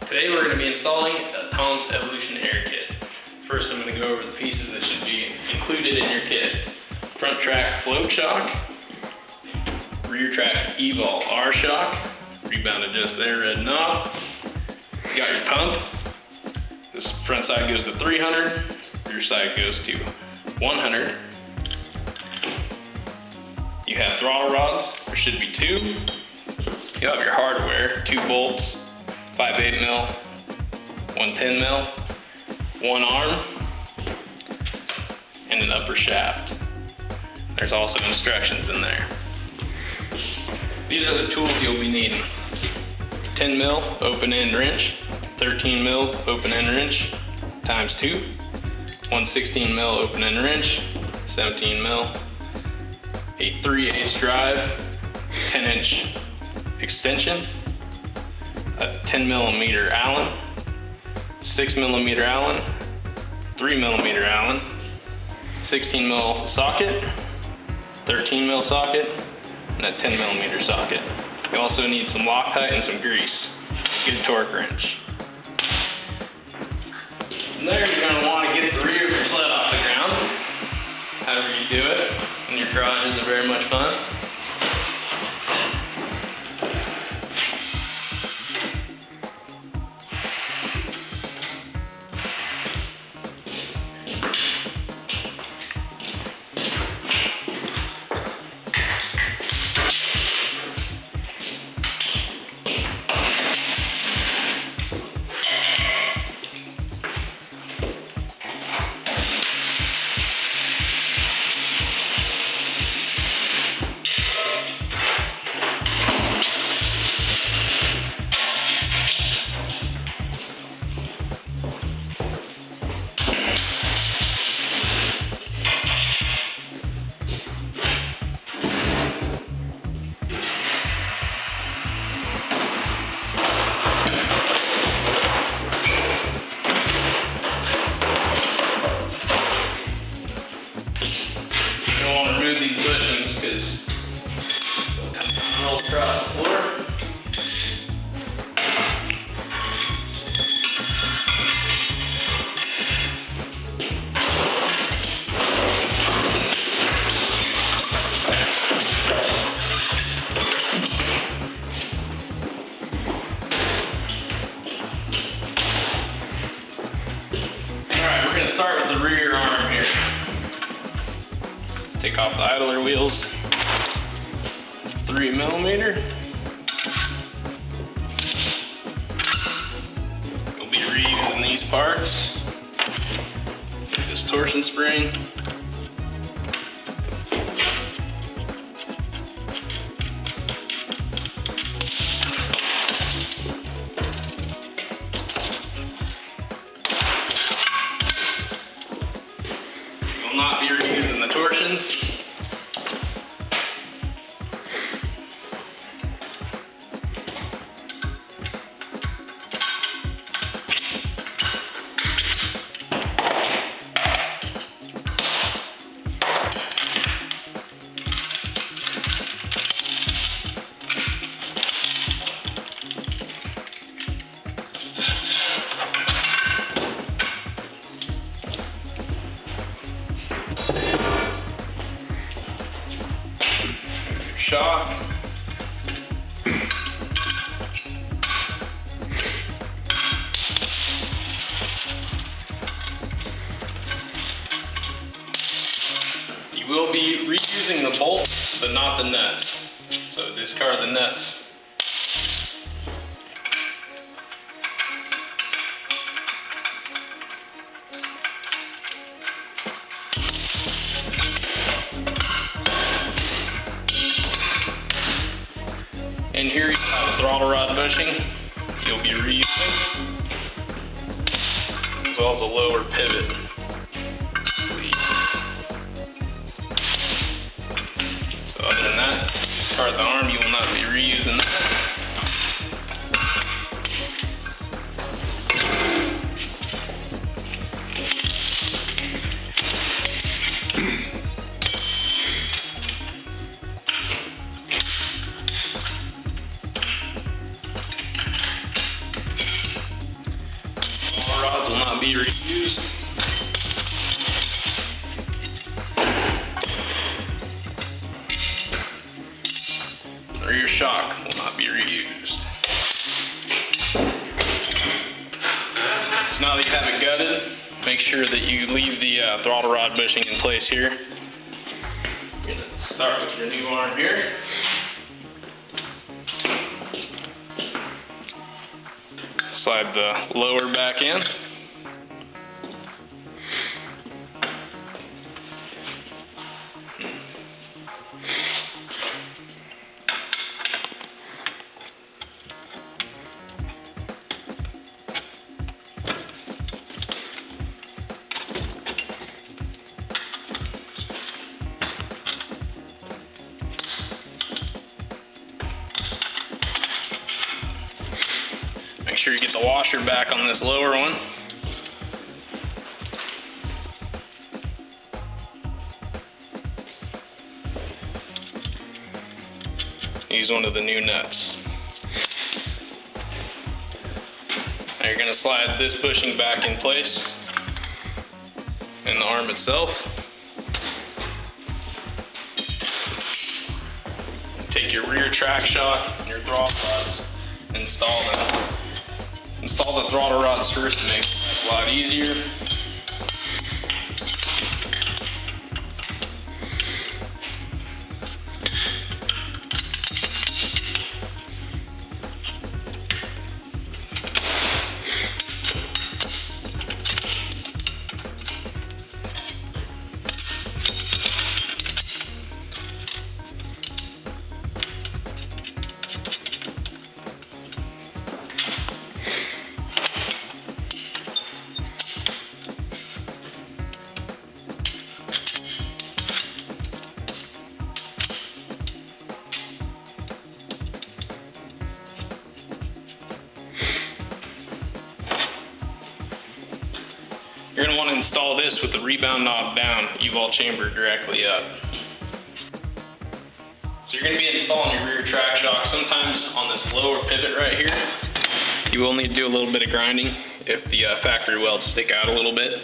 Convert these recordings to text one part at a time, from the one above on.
Today we're going to be installing a Tom's Evolution Air Kit. First I'm going to go over the pieces that should be included in your kit. Front track float shock, rear track Evol R shock, rebound adjust there, red knob. You got your pump. This front side goes to 300, rear side goes to 100. You have throttle rods, there should be 2. You have your hardware, 2 bolts, 5/8 mil, 1 10 mil, 1 arm, and an upper shaft. There's also instructions in there. These are the tools you'll be needing. 10 mil open end wrench, 13 mil open end wrench times 2, 116 mil open end wrench, 17 mil, a 3/8 drive, 10-inch extension, a 10 millimeter Allen, 6 millimeter Allen, 3 millimeter Allen, 16 mil socket, 13 mil socket, and a 10 millimeter socket. You also need some Loctite and some grease. Good torque wrench. From there, you're going to want to get the rear of your sled off the ground. However you do it, and your garage isn't very much fun. Because they'll roll across the floor. Alright, we're going to start with the rear arm here. Take off the idler wheels, 3 millimeter. We'll be reusing these parts. This torsion spring. We'll not be reusing the torsions. Shock. You will be reusing the bolts, but not the nuts. So discard the nuts. And here you have a throttle rod bushing you'll be reusing, as well as a lower pivot. So other than that, discard the arm, you will not be reusing that. be reused. Or your shock will not be reused. So now that you have it gutted, make sure that you leave the throttle rod bushing in place here. You're going to start with your new arm here. Slide the lower back in. Make sure you get the washer back on this lower one. Use one of the new nuts. Now you're going to slide this bushing back in place and the arm itself. Take your rear track shock and your throttle rods, install them. Install the throttle rods first to make it a lot easier. You're going to want to install this with the rebound knob down, Evol chamber directly up. So you're going to be installing your rear track shock. Sometimes on this lower pivot right here, you will need to do a little bit of grinding if the factory welds stick out a little bit.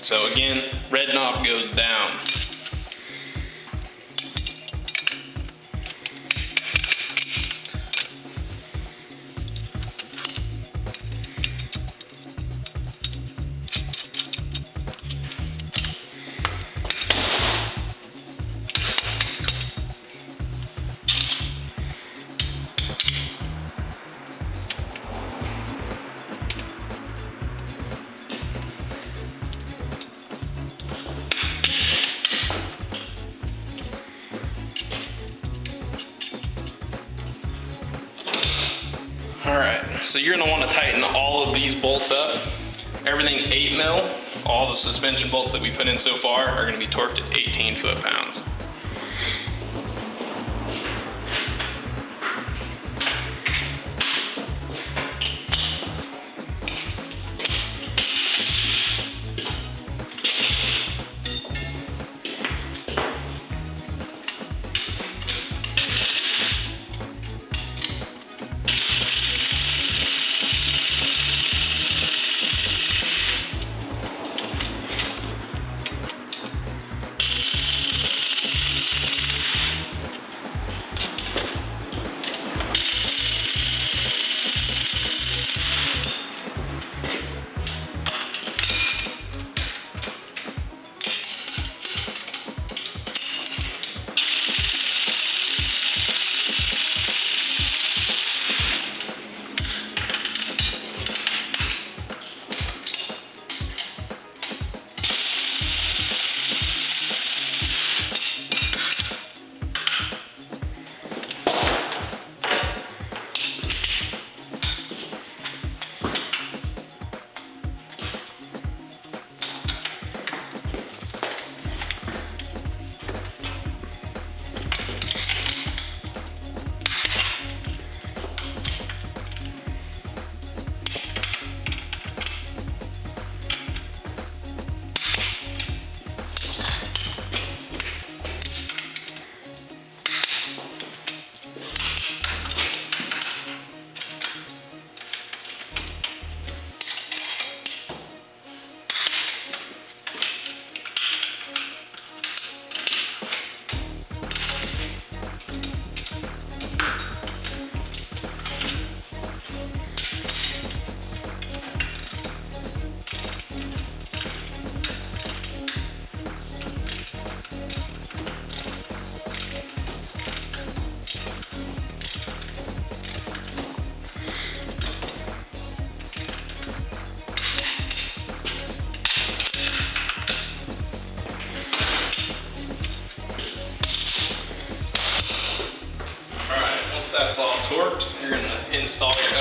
So again, red knob goes down. Alright, so you're going to want to tighten all of these bolts up. Everything's 8 mil. All the suspension bolts that we put in so far are going to be torqued at 18 foot-pounds.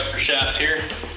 upper shaft here.